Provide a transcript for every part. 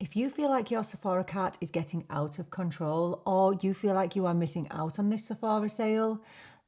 If you feel like your Sephora cart is getting out of control or you feel like you are missing out on this Sephora sale,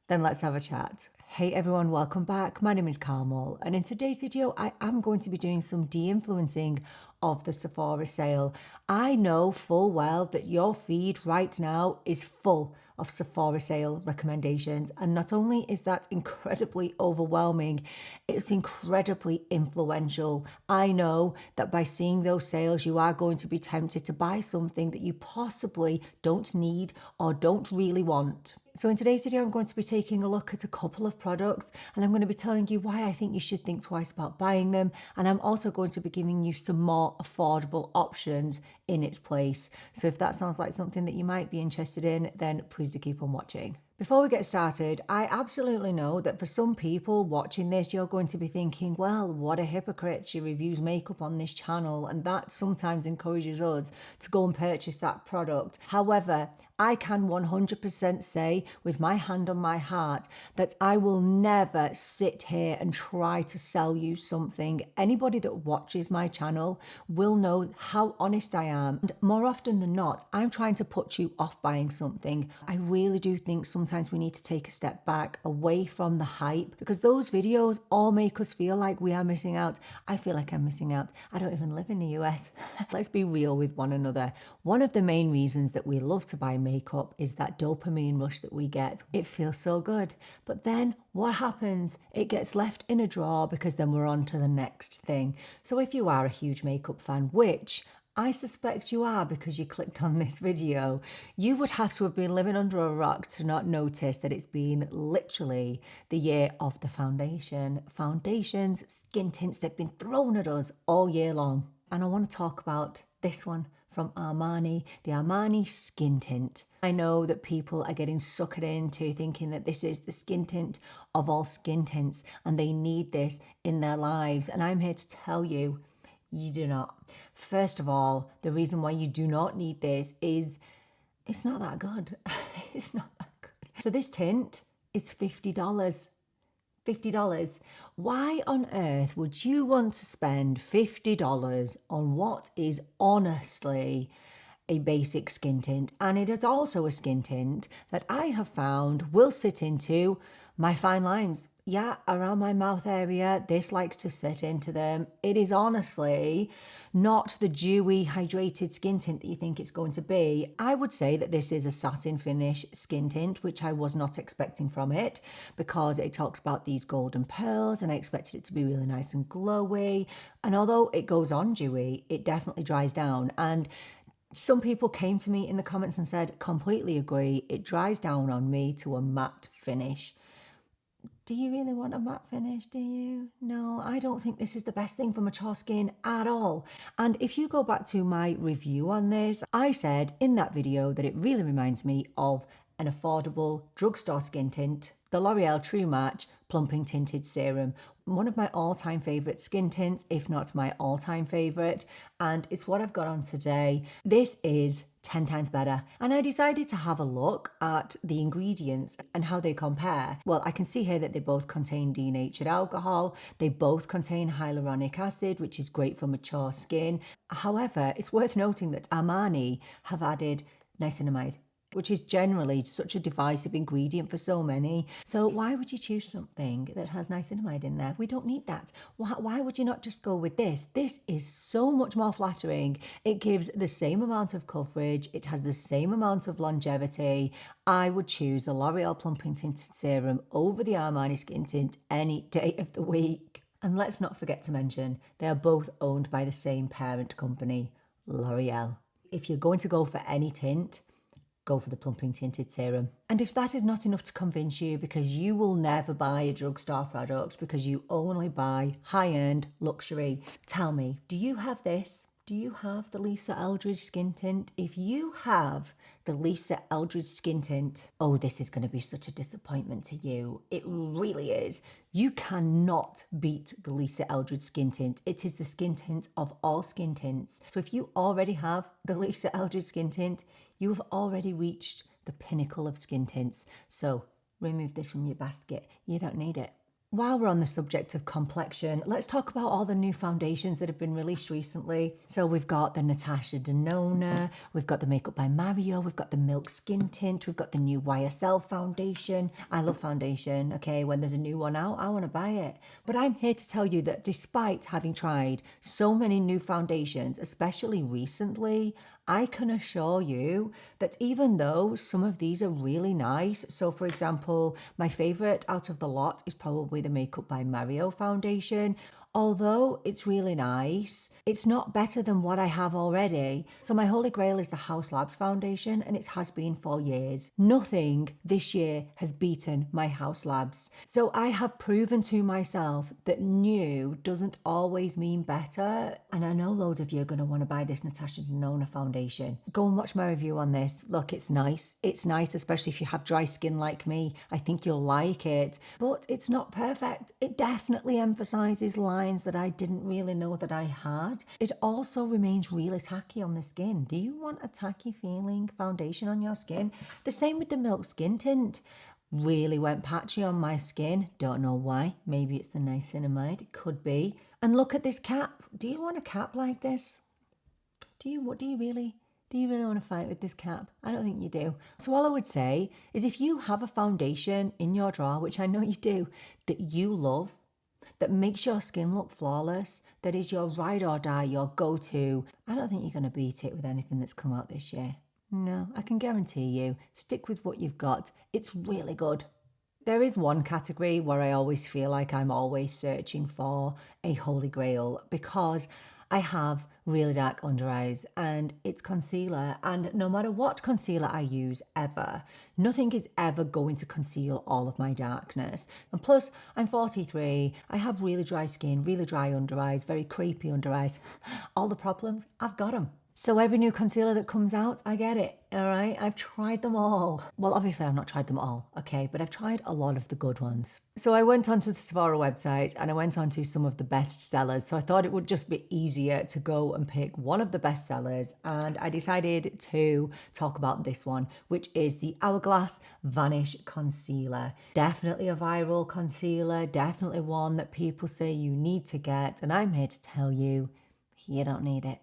then let's have a chat. Hey everyone, welcome back. My name is Carmel, and in today's video I am going to be doing some de-influencing of the Sephora sale. I know full well that your feed right now is full of Sephora sale recommendations, and not only is that incredibly overwhelming, it's incredibly influential. I know that by seeing those sales you are going to be tempted to buy something that you possibly don't need or don't really want. So in today's video, I'm going to be taking a look at a couple of products, and I'm going to be telling you why I think you should think twice about buying them. And I'm also going to be giving you some more affordable options in its place. So if that sounds like something that you might be interested in, then please do keep on watching. Before we get started, I absolutely know that for some people watching this, you're going to be thinking, well, what a hypocrite, she reviews makeup on this channel, and that sometimes encourages us to go and purchase that product. However, I can 100% say with my hand on my heart that I will never sit here and try to sell you something. Anybody that watches my channel will know how honest I am. And more often than not, I'm trying to put you off buying something. I really do think sometimes we need to take a step back away from the hype, because those videos all make us feel like we are missing out. I feel like I'm missing out. I don't even live in the US. Let's be real with one another. One of the main reasons that we love to buy makeup is that dopamine rush that we get. It feels so good. But then what happens? It gets left in a drawer because then we're on to the next thing. So if you are a huge makeup fan, which I suspect you are because you clicked on this video, you would have to have been living under a rock to not notice that it's been literally the year of the foundation. Foundations, skin tints, they've been thrown at us all year long. And I want to talk about this one from Armani, the Armani skin tint. I know that people are getting suckered into thinking that this is the skin tint of all skin tints and they need this in their lives. And I'm here to tell you, you do not. First of all, the reason why you do not need this is it's not that good. It's not that good. So this tint is $50. $50. Why on earth would you want to spend $50 on what is honestly a basic skin tint? And it is also a skin tint that I have found will sit into my fine lines. Yeah, around my mouth area, this likes to sit into them. It is honestly not the dewy, hydrated skin tint that you think it's going to be. I would say that this is a satin finish skin tint, which I was not expecting from it because it talks about these golden pearls and I expected it to be really nice and glowy. And although it goes on dewy, it definitely dries down. And some people came to me in the comments and said, completely agree, it dries down on me to a matte finish. Do you really want a matte finish, do you? No, I don't think this is the best thing for mature skin at all. And if you go back to my review on this, I said in that video that it really reminds me of an affordable drugstore skin tint, the L'Oreal True Match Plumping Tinted Serum. One of my all-time favourite skin tints, if not my all-time favourite, and it's what I've got on today. This is 10 times better. And I decided to have a look at the ingredients and how they compare. Well, I can see here that they both contain denatured alcohol. They both contain hyaluronic acid, which is great for mature skin. However, it's worth noting that Armani have added niacinamide, which is generally such a divisive ingredient for so many. So why would you choose something that has niacinamide in there? We don't need that. Why would you not just go with this? This is so much more flattering. It gives the same amount of coverage. It has the same amount of longevity. I would choose the L'Oreal Plumping Tinted Serum over the Armani Skin Tint any day of the week. And let's not forget to mention, they are both owned by the same parent company, L'Oreal. If you're going to go for any tint, go for the Plumping Tinted Serum. And if that is not enough to convince you, because you will never buy a drugstore product because you only buy high-end luxury, tell me, do you have this? Do you have the Lisa Eldridge skin tint? If you have the Lisa Eldridge skin tint, oh, this is going to be such a disappointment to you. It really is. You cannot beat the Lisa Eldridge skin tint. It is the skin tint of all skin tints. So if you already have the Lisa Eldridge skin tint, you have already reached the pinnacle of skin tints. So remove this from your basket. You don't need it. While we're on the subject of complexion, let's talk about all the new foundations that have been released recently. So we've got the Natasha Denona, we've got the Makeup by Mario, we've got the Milk Skin Tint, we've got the new YSL foundation. I love foundation, okay? When there's a new one out, I want to buy it. But I'm here to tell you that despite having tried so many new foundations, especially recently, I can assure you that even though some of these are really nice, so for example, my favorite out of the lot is probably the Makeup by Mario foundation. Although it's really nice, it's not better than what I have already. So my holy grail is the House Labs foundation, and it has been for years. Nothing this year has beaten my House Labs. So I have proven to myself that new doesn't always mean better. And I know loads of you are going to want to buy this Natasha Denona foundation. Go and watch my review on this. Look, it's nice. It's nice, especially if you have dry skin like me. I think you'll like it. But it's not perfect. It definitely emphasizes lines that I didn't really know that I had. It also remains really tacky on the skin. Do you want a tacky feeling foundation on your skin? The same with the Milk Skin Tint. Really went patchy on my skin. Don't know why. Maybe it's the niacinamide. It could be. And look at this cap. Do you want a cap like this? Do you really want to fight with this cap? I don't think you do. So all I would say is if you have a foundation in your drawer, which I know you do, that you love, that makes your skin look flawless, that is your ride or die, your go-to, I don't think you're going to beat it with anything that's come out this year. No, I can guarantee you, stick with what you've got. It's really good. There is one category where I always feel like I'm always searching for a holy grail because I have really dark under eyes and it's concealer, and no matter what concealer I use ever, nothing is ever going to conceal all of my darkness. And plus I'm 43, I have really dry skin, really dry under eyes, very creepy under eyes. All the problems, I've got them. So every new concealer that comes out, I get it, all right? I've tried them all. Well, obviously I've not tried them all, okay? But I've tried a lot of the good ones. So I went onto the Sephora website and I went onto some of the best sellers. So I thought it would just be easier to go and pick one of the best sellers. And I decided to talk about this one, which is the Hourglass Vanish Concealer. Definitely a viral concealer, definitely one that people say you need to get. And I'm here to tell you, you don't need it.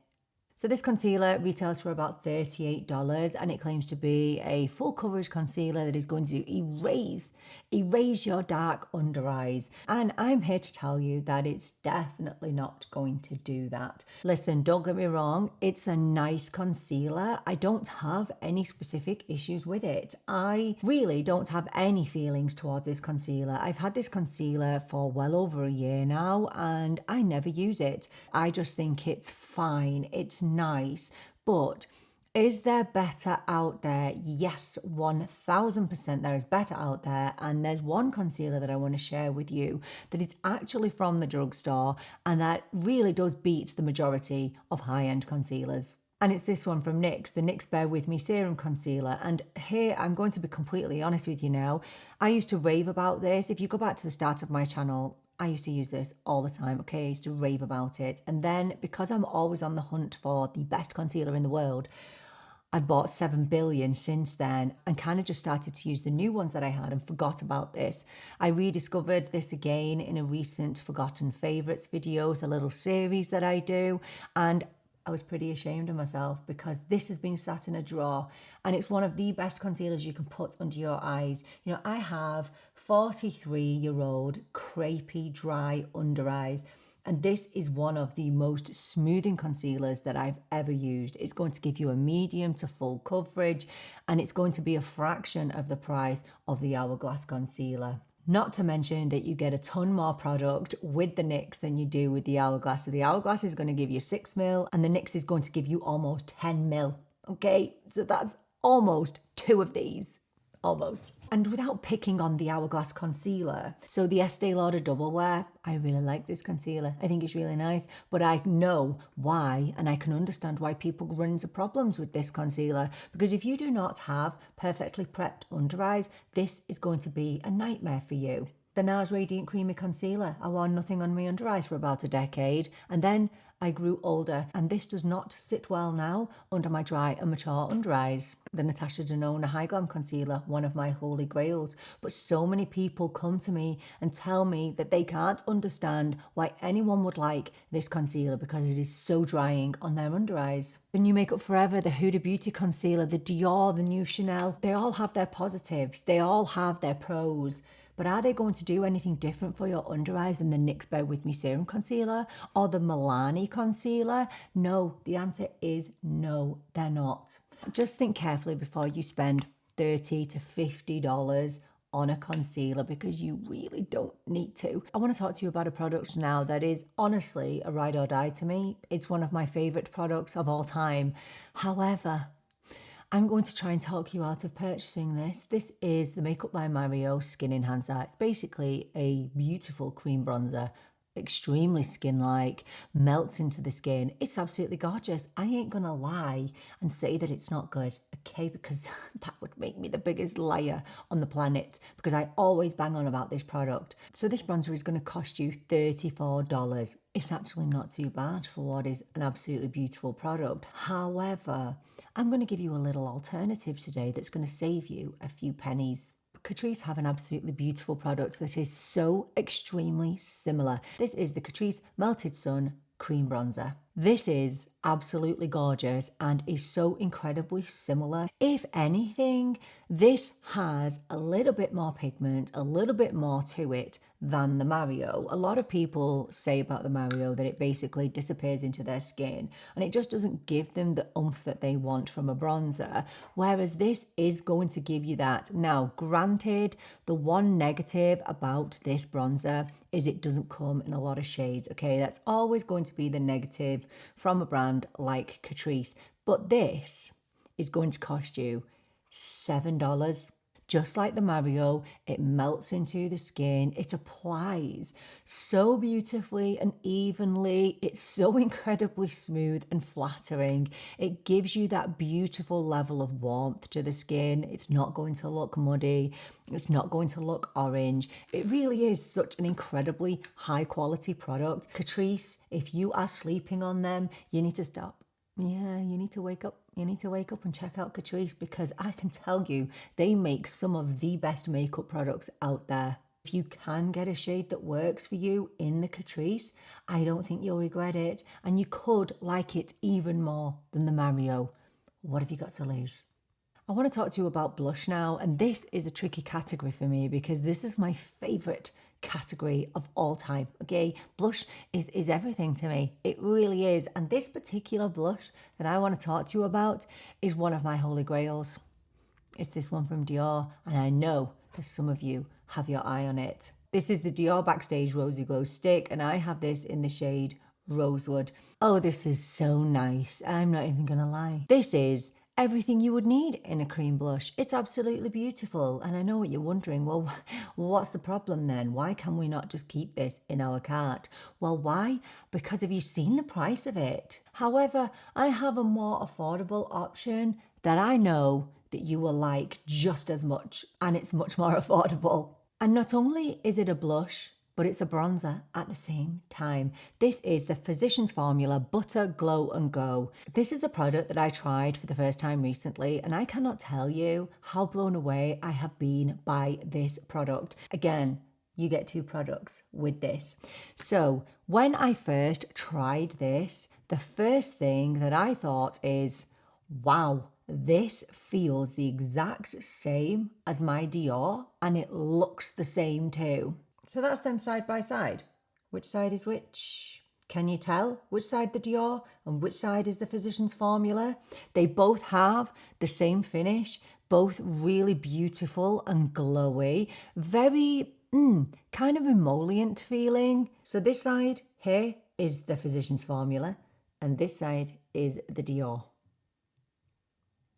So this concealer retails for about $38 and it claims to be a full coverage concealer that is going to erase your dark under eyes. And I'm here to tell you that it's definitely not going to do that. Listen, don't get me wrong, it's a nice concealer. I don't have any specific issues with it. I really don't have any feelings towards this concealer. I've had this concealer for well over a year now and I never use it. I just think it's fine. It's nice, but is there better out there? Yes, 1000% there is better out there. And there's one concealer that I want to share with you that is actually from the drugstore and that really does beat the majority of high-end concealers. And it's this one from NYX, the NYX Bear With Me Serum Concealer. And here, I'm going to be completely honest with you now. I used to rave about this. If you go back to the start of my channel, I used to use this all the time, okay? I used to rave about it. And then because I'm always on the hunt for the best concealer in the world, I've bought 7 billion since then and kind of just started to use the new ones that I had and forgot about this. I rediscovered this again in a recent Forgotten Favorites videos, a little series that I do. And I was pretty ashamed of myself because this has been sat in a drawer and it's one of the best concealers you can put under your eyes. You know, I have 43-year-old crepey, dry under eyes. And this is one of the most smoothing concealers that I've ever used. It's going to give you a medium to full coverage and it's going to be a fraction of the price of the Hourglass concealer. Not to mention that you get a ton more product with the NYX than you do with the Hourglass. So the Hourglass is going to give you 6 mil and the NYX is going to give you almost 10 mil. Okay, so that's almost 2 of these. Almost. And without picking on the Hourglass concealer, so the Estee Lauder Double Wear, I really like this concealer. I think it's really nice, but I know why and I can understand why people run into problems with this concealer, because if you do not have perfectly prepped under eyes, this is going to be a nightmare for you. The NARS Radiant Creamy Concealer. I wore nothing on my under eyes for about a decade and then I grew older, and this does not sit well now under my dry and mature under eyes. The Natasha Denona High Glam Concealer, one of my holy grails. But so many people come to me and tell me that they can't understand why anyone would like this concealer because it is so drying on their under eyes. The new Makeup Forever, the Huda Beauty Concealer, the Dior, the new Chanel, they all have their positives. They all have their pros. But are they going to do anything different for your under eyes than the NYX Bear With Me Serum Concealer or the Milani Concealer? No, the answer is no, they're not. Just think carefully before you spend $30 to $50 on a concealer because you really don't need to. I want to talk to you about a product now that is honestly a ride or die to me. It's one of my favorite products of all time. However, I'm going to try and talk you out of purchasing this. This is the Makeup by Mario Skin Enhancer. It's basically a beautiful cream bronzer, extremely skin-like, melts into the skin. It's absolutely gorgeous. I ain't gonna lie and say that it's not good, okay, because that would make me the biggest liar on the planet because I always bang on about this product. So this bronzer is gonna cost you $34. It's actually not too bad for what is an absolutely beautiful product. However, I'm going to give you a little alternative today that's going to save you a few pennies. Catrice have an absolutely beautiful product that is so extremely similar. This is the Catrice Melted Sun Cream Bronzer. This is absolutely gorgeous and is so incredibly similar. If anything, this has a little bit more pigment, a little bit more to it than the Mario. A lot of people say about the Mario that it basically disappears into their skin and it just doesn't give them the oomph that they want from a bronzer, whereas this is going to give you that. Now, granted, the one negative about this bronzer is it doesn't come in a lot of shades, okay? That's always going to be the negative from a brand like Catrice, but this is going to cost you $7. Just like the Mario, it melts into the skin. It applies so beautifully and evenly. It's so incredibly smooth and flattering. It gives you that beautiful level of warmth to the skin. It's not going to look muddy. It's not going to look orange. It really is such an incredibly high quality product. Catrice, if you are sleeping on them, you need to stop. Yeah, you need to wake up. You need to wake up and check out Catrice because I can tell you they make some of the best makeup products out there. If you can get a shade that works for you in the Catrice, I don't think you'll regret it. And you could like it even more than the Mario. What have you got to lose? I want to talk to you about blush now, and this is a tricky category for me because this is my favorite category of all time, okay? Blush is everything to me. It really is. And this particular blush that I want to talk to you about is one of my holy grails. It's this one from Dior, and I know that some of you have your eye on it. This is the Dior Backstage Rosy Glow Stick, and I have this in the shade Rosewood. Oh, this is so nice. I'm not even gonna lie. This is everything you would need in a cream blush. It's absolutely beautiful. And I know what you're wondering, well, what's the problem then? Why can we not just keep this in our cart? Well, why? Because have you seen the price of it? However, I have a more affordable option that I know that you will like just as much, and it's much more affordable. And not only is it a blush, but it's a bronzer at the same time. This is the Physicians Formula Butter Glow and Go. This is a product that I tried for the first time recently, and I cannot tell you how blown away I have been by this product. Again, you get two products with this. So when I first tried this, the first thing that I thought is, wow, this feels the exact same as my Dior, and it looks the same too. So that's them side by side. Which side is which? Can you tell which side the Dior and which side is the Physicians Formula? They both have the same finish, both really beautiful and glowy, very kind of emollient feeling. So this side here is the Physicians Formula and this side is the Dior.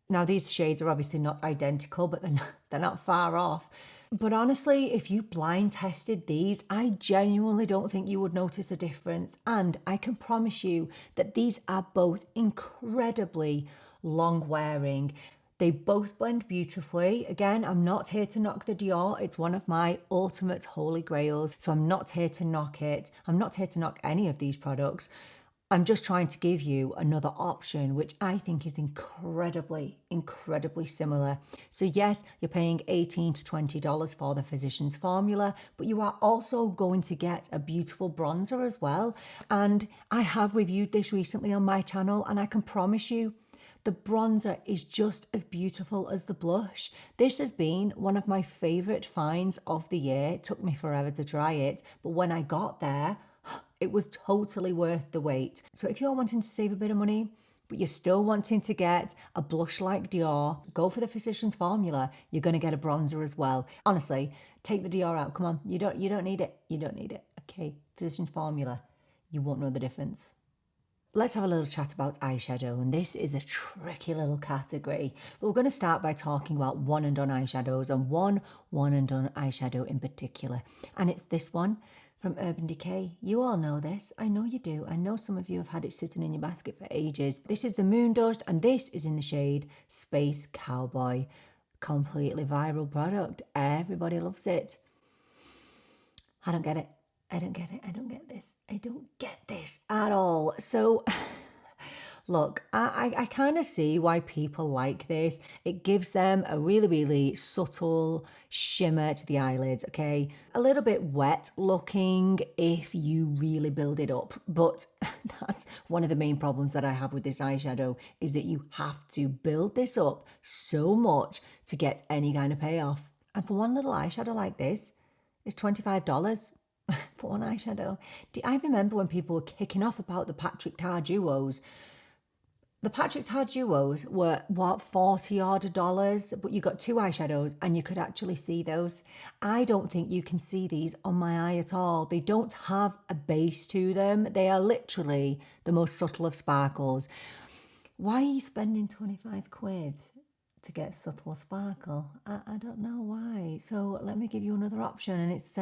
Now these shades are obviously not identical, but they're not far off. But honestly, if you blind tested these, I genuinely don't think you would notice a difference. And I can promise you that these are both incredibly long wearing. They both blend beautifully. Again, I'm not here to knock the Dior. It's one of my ultimate holy grails. So I'm not here to knock it. I'm not here to knock any of these products. I'm just trying to give you another option, which I think is incredibly similar. So yes, you're paying $18 to $20 for the Physicians Formula, but you are also going to get a beautiful bronzer as well. And I have reviewed this recently on my channel, and I can promise you, the bronzer is just as beautiful as the blush. This has been one of my favorite finds of the year. It took me forever to try it, but when I got there, it was totally worth the wait. So if you're wanting to save a bit of money, but you're still wanting to get a blush like Dior, go for the Physicians Formula. You're going to get a bronzer as well. Honestly, take the Dior out. Come on, you don't need it. You don't need it. Okay, Physicians Formula. You won't know the difference. Let's have a little chat about eyeshadow, and this is a tricky little category. But we're going to start by talking about one and done eyeshadows, and one and done eyeshadow in particular. And it's this one from Urban Decay. You all know this. I know you do. I know some of you have had it sitting in your basket for ages. This is the Moondust, and this is in the shade Space Cowboy. Completely viral product. Everybody loves it. I don't get it. I don't get it. I don't get this. I don't get this at all. So look, I kind of see why people like this. It gives them a really subtle shimmer to the eyelids, okay? A little bit wet looking if you really build it up. But that's one of the main problems that I have with this eyeshadow, is that you have to build this up so much to get any kind of payoff. And for one little eyeshadow like this, it's $25. For one eyeshadow. I remember when people were kicking off about the Patrick Tar duos. The Patrick Tar duos were, what, $40 odd, but you got two eyeshadows and you could actually see those. I don't think you can see these on my eye at all. They don't have a base to them. They are literally the most subtle of sparkles. Why are you spending 25 quid to get subtle sparkle? I don't know why. So let me give you another option, and it's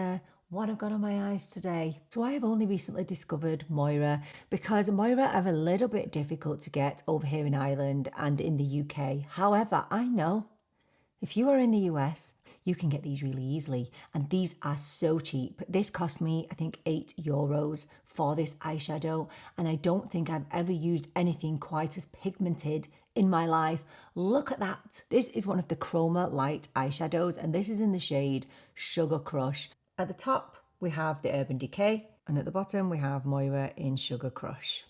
what I've got on my eyes today. So I have only recently discovered Moira, because Moira are a little bit difficult to get over here in Ireland and in the UK. However, I know if you are in the US, you can get these really easily, and these are so cheap. This cost me, I think, €8 for this eyeshadow, and I don't think I've ever used anything quite as pigmented in my life. Look at that. This is one of the Chroma light eyeshadows, and this is in the shade Sugar Crush. At the top, we have the Urban Decay, and at the bottom, we have Moira in Sugar Crush.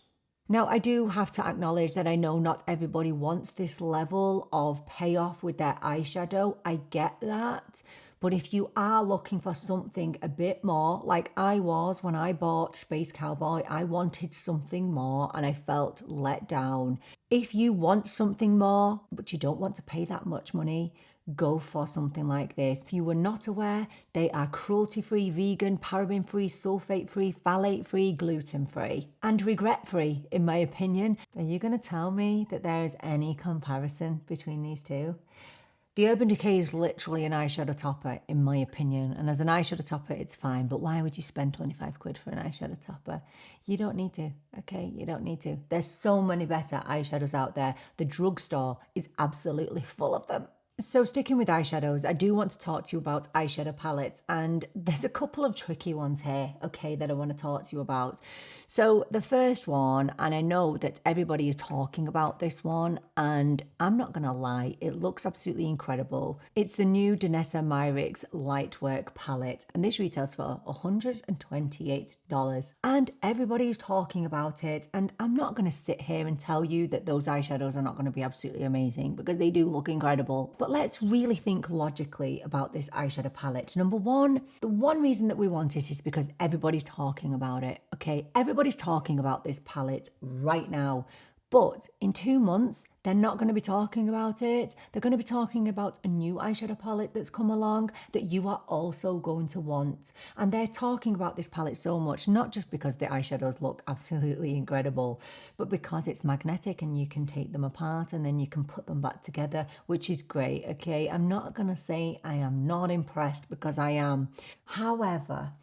Now, I do have to acknowledge that I know not everybody wants this level of payoff with their eyeshadow. I get that. But if you are looking for something a bit more, like I was when I bought Space Cowboy, I wanted something more and I felt let down. If you want something more, but you don't want to pay that much money, go for something like this. If you were not aware, they are cruelty-free, vegan, paraben-free, sulfate-free, phthalate-free, gluten-free, and regret-free, in my opinion. Are you going to tell me that there is any comparison between these two? The Urban Decay is literally an eyeshadow topper, in my opinion. And as an eyeshadow topper, it's fine. But why would you spend 25 quid for an eyeshadow topper? You don't need to, okay? You don't need to. There's so many better eyeshadows out there. The drugstore is absolutely full of them. So sticking with eyeshadows, I do want to talk to you about eyeshadow palettes, and there's a couple of tricky ones here, okay, that I want to talk to you about. So the first one, and I know that everybody is talking about this one, and I'm not going to lie, it looks absolutely incredible. It's the new Danessa Myricks Lightwork palette, and this retails for $128. And everybody is talking about it, and I'm not going to sit here and tell you that those eyeshadows are not going to be absolutely amazing, because they do look incredible. But let's really think logically about this eyeshadow palette. Number one, the one reason that we want it is because everybody's talking about it, okay? Everybody's talking about this palette right now. But in 2 months, they're not going to be talking about it. They're going to be talking about a new eyeshadow palette that's come along that you are also going to want. And they're talking about this palette so much, not just because the eyeshadows look absolutely incredible, but because it's magnetic and you can take them apart and then you can put them back together, which is great, okay? I'm not going to say I am not impressed, because I am. However,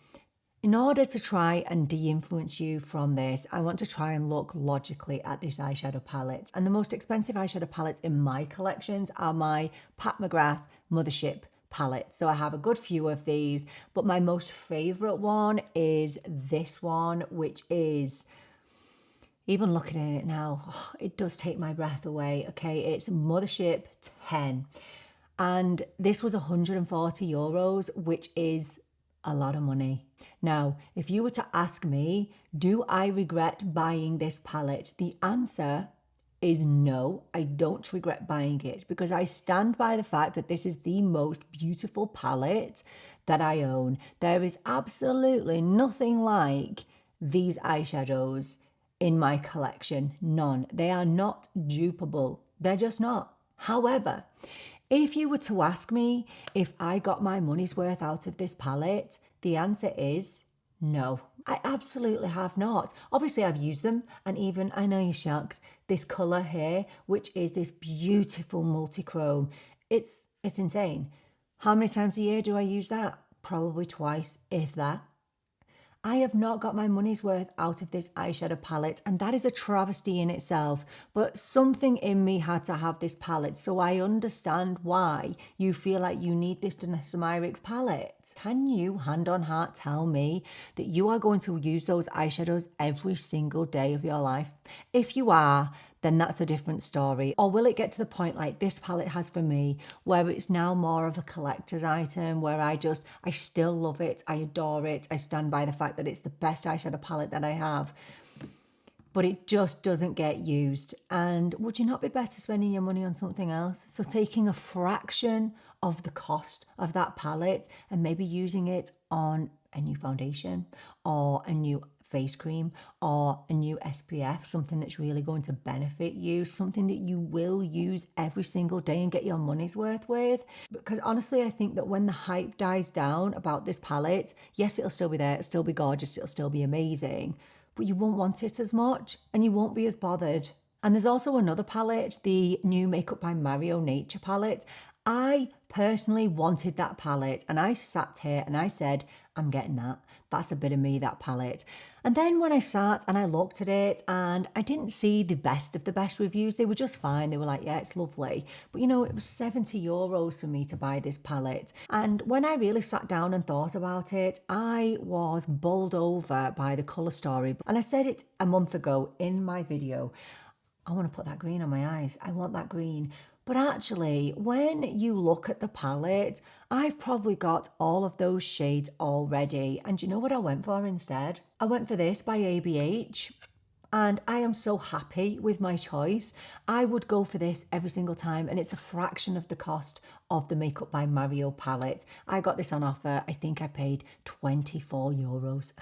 in order to try and de-influence you from this, I want to try and look logically at this eyeshadow palette. And the most expensive eyeshadow palettes in my collections are my Pat McGrath Mothership palette. So I have a good few of these, but my most favorite one is this one, which is, Even looking at it now, it does take my breath away. Okay, it's Mothership 10. And this was €140, which is a lot of money. Now, if you were to ask me, do I regret buying this palette? The answer is no, I don't regret buying it, because I stand by the fact that this is the most beautiful palette that I own. There is absolutely nothing like these eyeshadows in my collection. None. They are not dupable. They're just not. However, if you were to ask me if I got my money's worth out of this palette, the answer is no. I absolutely have not. Obviously, I've used them, and even, I know you're shocked, this colour here, which is this beautiful multi-chrome. It's insane. How many times a year do I use that? Probably twice, if that. I have not got my money's worth out of this eyeshadow palette, and that is a travesty in itself. But something in me had to have this palette, so I understand why you feel like you need this Denise palette. Can you, hand on heart, tell me that you are going to use those eyeshadows every single day of your life? If you are, then that's a different story. Or will it get to the point like this palette has for me, where it's now more of a collector's item, where I still love it, I adore it, I stand by the fact that it's the best eyeshadow palette that I have, but it just doesn't get used. And would you not be better spending your money on something else? So taking a fraction of the cost of that palette and maybe using it on a new foundation or a new face cream or a new SPF, something that's really going to benefit you, something that you will use every single day and get your money's worth with. Because honestly, I think that when the hype dies down about this palette, yes, it'll still be there, it'll still be gorgeous, it'll still be amazing, but you won't want it as much and you won't be as bothered. And there's also another palette, the new Makeup by Mario Nature palette. I personally wanted that palette, and I sat here and I said, I'm getting that. That's a bit of me, that palette. And then when I sat and I looked at it, and I didn't see the best of the best reviews. They were just fine. They were like, yeah, it's lovely. But you know, it was €70 for me to buy this palette. And when I really sat down and thought about it, I was bowled over by the colour story. And I said it a month ago in my video. I want to put that green on my eyes. I want that green. But actually, when you look at the palette, I've probably got all of those shades already. And you know what I went for instead? I went for this by Beige. And I am so happy with my choice. I would go for this every single time, and it's a fraction of the cost of the Makeup by Mario palette. I got this on offer. I think I paid €24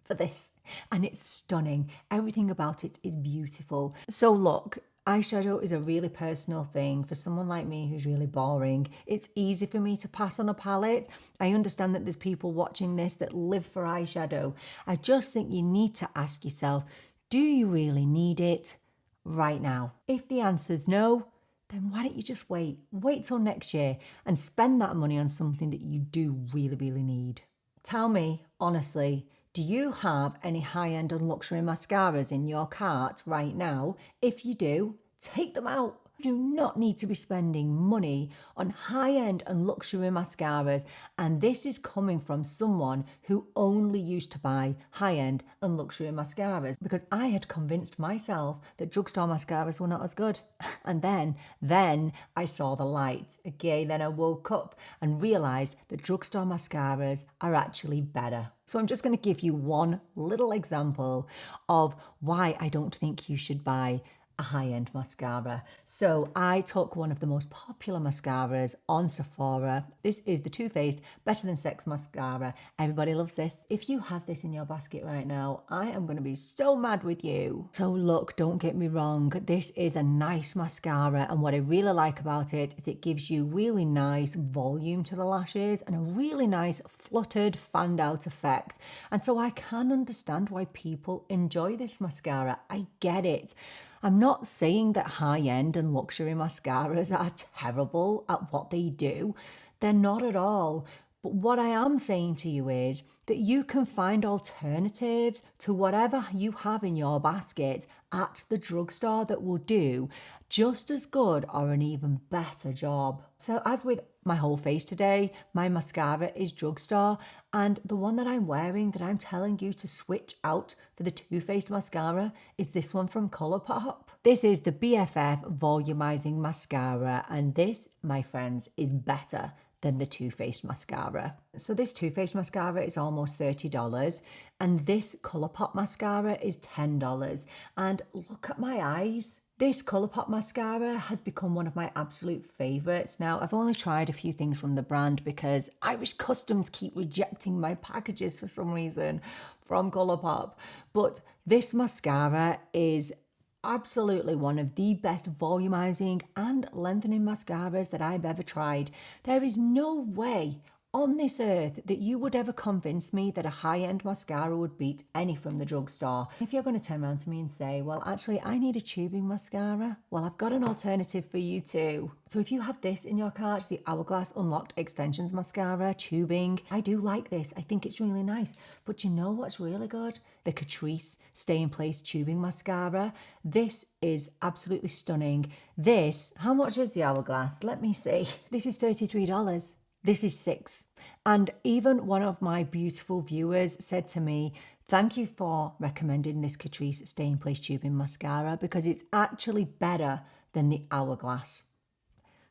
for this, and it's stunning. Everything about it is beautiful. So look, eyeshadow is a really personal thing. For someone like me who's really boring, it's easy for me to pass on a palette. I understand that there's people watching this that live for eyeshadow. I just think you need to ask yourself, do you really need it right now? If the answer's no, then why don't you just wait? Wait till next year and spend that money on something that you do really, really need. Tell me, honestly, do you have any high-end and luxury mascaras in your cart right now? If you do, take them out. You do not need to be spending money on high-end and luxury mascaras. And this is coming from someone who only used to buy high-end and luxury mascaras, because I had convinced myself that drugstore mascaras were not as good. And then I saw the light. Okay, then I woke up and realized that drugstore mascaras are actually better. So I'm just going to give you one little example of why I don't think you should buy a high-end mascara. So I took one of the most popular mascaras on Sephora. This is the Too Faced Better Than Sex mascara. Everybody loves this. If you have this in your basket right now, I am going to be so mad with you. So look, don't get me wrong, this is a nice mascara, and what I really like about it is it gives you really nice volume to the lashes and a really nice fluttered, fanned out effect. And so I can understand why people enjoy this mascara. I get it. I'm not saying that high-end and luxury mascaras are terrible at what they do. They're not at all. But what I am saying to you is that you can find alternatives to whatever you have in your basket at the drugstore that will do just as good or an even better job. So as with my whole face today, my mascara is drugstore, and the one that I'm wearing that I'm telling you to switch out for the Too Faced mascara is this one from Colourpop. This is the BFF Volumizing Mascara, and this, my friends, is better than the Too Faced mascara. So this Too Faced mascara is almost $30, and this Colourpop mascara is $10. And look at my eyes. This Colourpop mascara has become one of my absolute favourites. Now, I've only tried a few things from the brand because Irish Customs keep rejecting my packages for some reason from Colourpop. But this mascara is absolutely one of the best volumizing and lengthening mascaras that I've ever tried. There is no way on this earth that you would ever convince me that a high-end mascara would beat any from the drugstore. If you're going to turn around to me and say, well, actually, I need a tubing mascara, well, I've got an alternative for you too. So if you have this in your cart, the Hourglass Unlocked Extensions Mascara, tubing, I do like this. I think it's really nice. But you know what's really good? The Catrice Stay in Place Tubing Mascara. This is absolutely stunning. This, how much is the Hourglass? Let me see. This is $33. This is $6. And even one of my beautiful viewers said to me, thank you for recommending this Catrice Stay in Place Tubing Mascara because it's actually better than the Hourglass.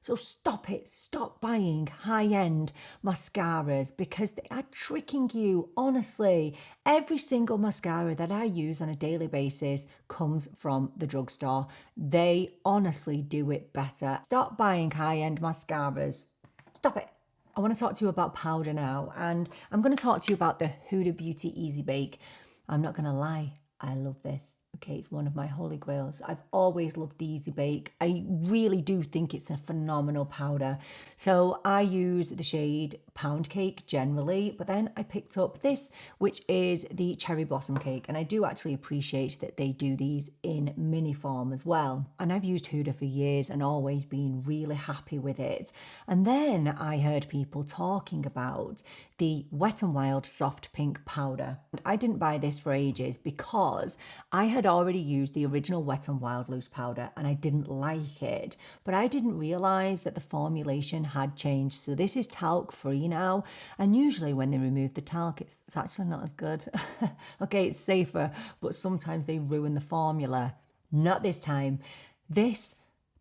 So stop it. Stop buying high-end mascaras because they are tricking you. Honestly, every single mascara that I use on a daily basis comes from the drugstore. They honestly do it better. Stop buying high-end mascaras. Stop it. I want to talk to you about powder now, and I'm going to talk to you about the Huda Beauty Easy Bake. I'm not going to lie, I love this. Okay, it's one of my holy grails. I've always loved the Easy Bake. I really do think it's a phenomenal powder. So I use the shade Pound Cake generally, but then I picked up this, which is the Cherry Blossom Cake. And I do actually appreciate that they do these in mini form as well. And I've used Huda for years and always been really happy with it. And then I heard people talking about the Wet n Wild Soft Pink powder. And I didn't buy this for ages because I had already used the original Wet n Wild loose powder and I didn't like it, but I didn't realize that the formulation had changed. So this is talc free now, and usually when they remove the talc, it's actually not as good. Okay, it's safer, but sometimes they ruin the formula. Not this time. This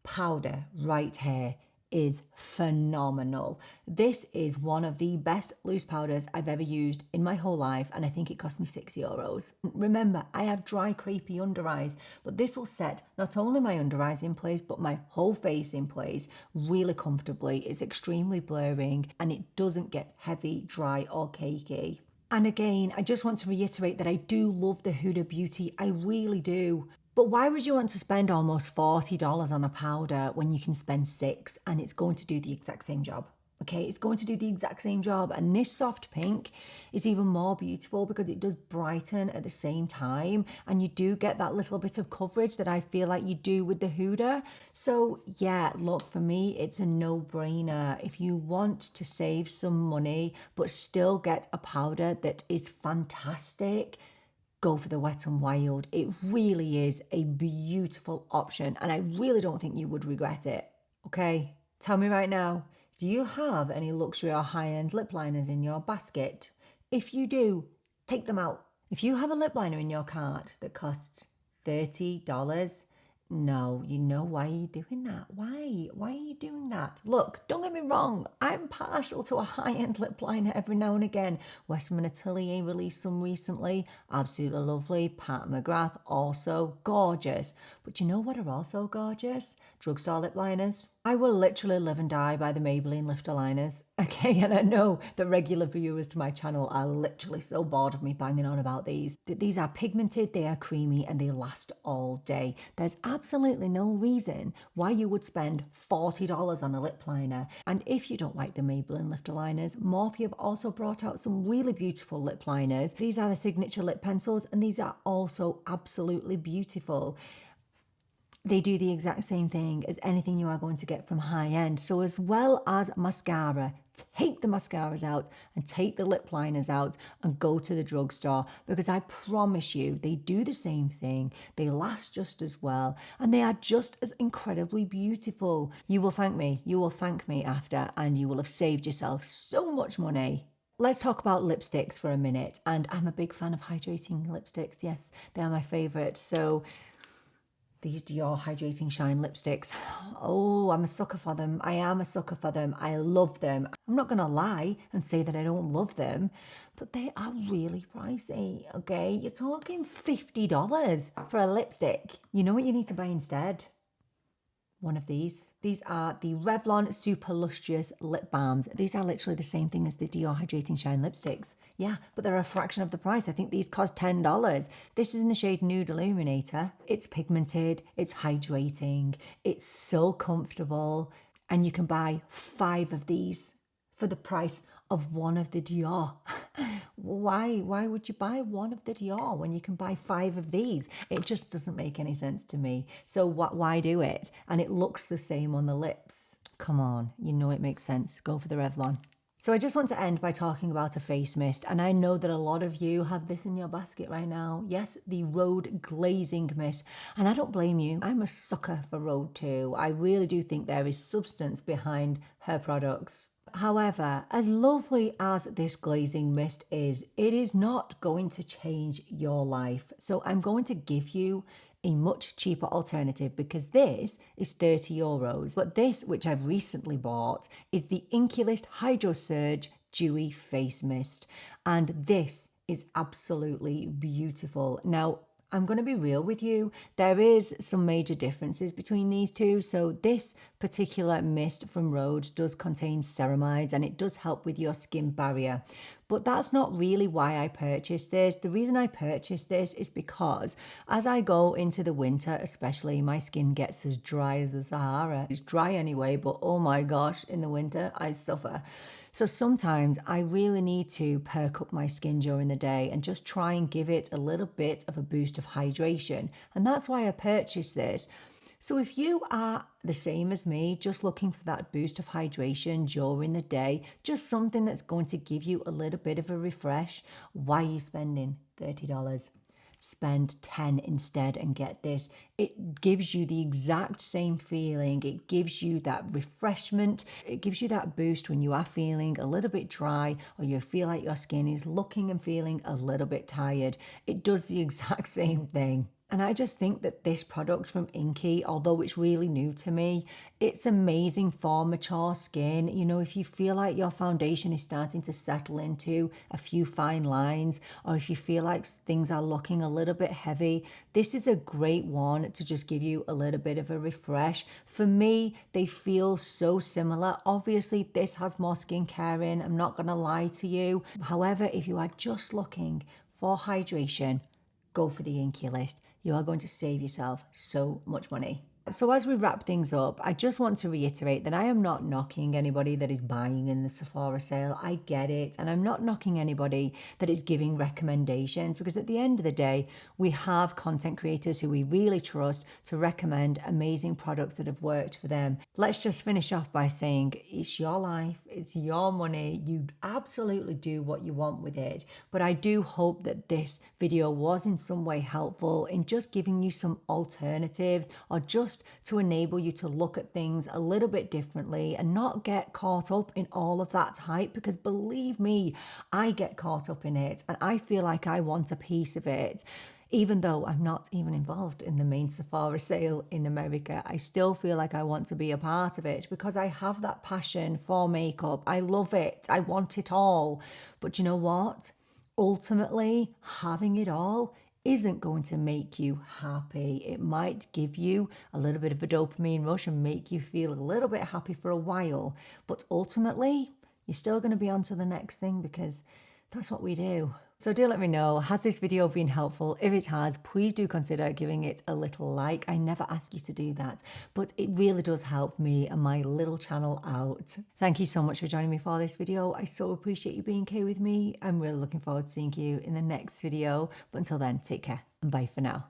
powder right here is phenomenal. This is one of the best loose powders I've ever used in my whole life, and I think it cost me €6. Remember, I have dry, crepey under eyes, but this will set not only my under eyes in place, but my whole face in place really comfortably. It's extremely blurring, and it doesn't get heavy, dry, or cakey. And again, I just want to reiterate that I do love the Huda Beauty. I really do. But why would you want to spend almost $40 on a powder when you can spend $6 and it's going to do the exact same job? Okay, it's going to do the exact same job. And this soft pink is even more beautiful because it does brighten at the same time. And you do get that little bit of coverage that I feel like you do with the Huda. So yeah, look, for me, it's a no-brainer. If you want to save some money, but still get a powder that is fantastic, go for the Wet n Wild. It really is a beautiful option, and I really don't think you would regret it. Okay, tell me right now, do you have any luxury or high-end lip liners in your basket? If you do, take them out. If you have a lip liner in your cart that costs $30, no, you know, why are you doing that? Why are you doing that? Look, don't get me wrong, I'm partial to a high-end lip liner every now and again. Westman Atelier released some recently, absolutely lovely. Pat McGrath, also gorgeous. But you know what are also gorgeous? Drugstore lip liners. I will literally live and die by the Maybelline lifter liners. Okay, and I know that regular viewers to my channel are literally so bored of me banging on about these. These are pigmented, they are creamy, and they last all day. There's absolutely no reason why you would spend $40 on a lip liner. And if you don't like the Maybelline lifter liners, Morphe have also brought out some really beautiful lip liners. These are the signature lip pencils, and these are also absolutely beautiful. they do the exact same thing as anything you are going to get from high end. So as well as mascara, take the mascaras out and take the lip liners out and go to the drugstore, because I promise you they do the same thing, they last just as well, and they are just as incredibly beautiful. You will thank me after, and you will have saved yourself so much money. Let's talk about lipsticks for a minute, and I'm a big fan of hydrating lipsticks. Yes, they are my favorite. So these Dior Hydrating Shine lipsticks. Oh, I'm a sucker for them. I am a sucker for them. I love them. I'm not going to lie and say that I don't love them, but they are really pricey, okay? You're talking $50 for a lipstick. You know what you need to buy instead? One of these. These are the Revlon Super Lustrous Lip Balms. These are literally the same thing as the Dior Hydrating Shine lipsticks. Yeah, but they're a fraction of the price. I think these cost $10. This is in the shade Nude Illuminator. It's pigmented, it's hydrating, it's so comfortable, and you can buy 5 of these for the price of one of the Dior. Why would you buy one of the Dior when you can buy 5 of these? It just doesn't make any sense to me. So why do it? And it looks the same on the lips. Come on, you know it makes sense. Go for the Revlon. So I just want to end by talking about a face mist, and I know that a lot of you have this in your basket right now. Yes, the Rhode Glazing Mist, and I don't blame you. I'm a sucker for Rhode too. I really do think there is substance behind her products. However, as lovely as this glazing mist is, it is not going to change your life. So I'm going to give you a much cheaper alternative, because this is €30. But this, which I've recently bought, is the Inculist Hydro Surge Dewy Face Mist. And this is absolutely beautiful. Now, I'm going to be real with you. There is some major differences between these two. So this particular mist from Rhode does contain ceramides, and it does help with your skin barrier. But that's not really why I purchased this. The reason I purchased this is because as I go into the winter, especially, my skin gets as dry as the Sahara. It's dry anyway, but oh my gosh, in the winter, I suffer. So sometimes I really need to perk up my skin during the day and just try and give it a little bit of a boost of hydration. And that's why I purchased this. So if you are the same as me, just looking for that boost of hydration during the day, just something that's going to give you a little bit of a refresh, why are you spending $30? Spend 10 instead and get this. It gives you the exact same feeling. It gives you that refreshment. It gives you that boost when you are feeling a little bit dry, or you feel like your skin is looking and feeling a little bit tired. It does the exact same thing. And I just think that this product from Inky, although it's really new to me, it's amazing for mature skin. You know, if you feel like your foundation is starting to settle into a few fine lines, or if you feel like things are looking a little bit heavy, this is a great one to just give you a little bit of a refresh. For me, they feel so similar. Obviously, this has more skincare in, I'm not going to lie to you. However, if you are just looking for hydration, go for the Inculist. You are going to save yourself so much money. So as we wrap things up, I just want to reiterate that I am not knocking anybody that is buying in the Sephora sale. I get it. And I'm not knocking anybody that is giving recommendations, because at the end of the day, we have content creators who we really trust to recommend amazing products that have worked for them. Let's just finish off by saying it's your life, it's your money. You absolutely do what you want with it. But I do hope that this video was in some way helpful in just giving you some alternatives, or just to enable you to look at things a little bit differently and not get caught up in all of that hype, because believe me, I get caught up in it and I feel like I want a piece of it. Even though I'm not even involved in the main Sephora sale in America, I still feel like I want to be a part of it, because I have that passion for makeup. I love it. I want it all. But you know what? Ultimately, having it all isn't going to make you happy. It might give you a little bit of a dopamine rush and make you feel a little bit happy for a while. But ultimately, you're still going to be on to the next thing, because that's what we do. So do let me know, has this video been helpful? If it has, please do consider giving it a little like. I never ask you to do that, but it really does help me and my little channel out. Thank you so much for joining me for this video. I so appreciate you being here with me. I'm really looking forward to seeing you in the next video. But until then, take care and bye for now.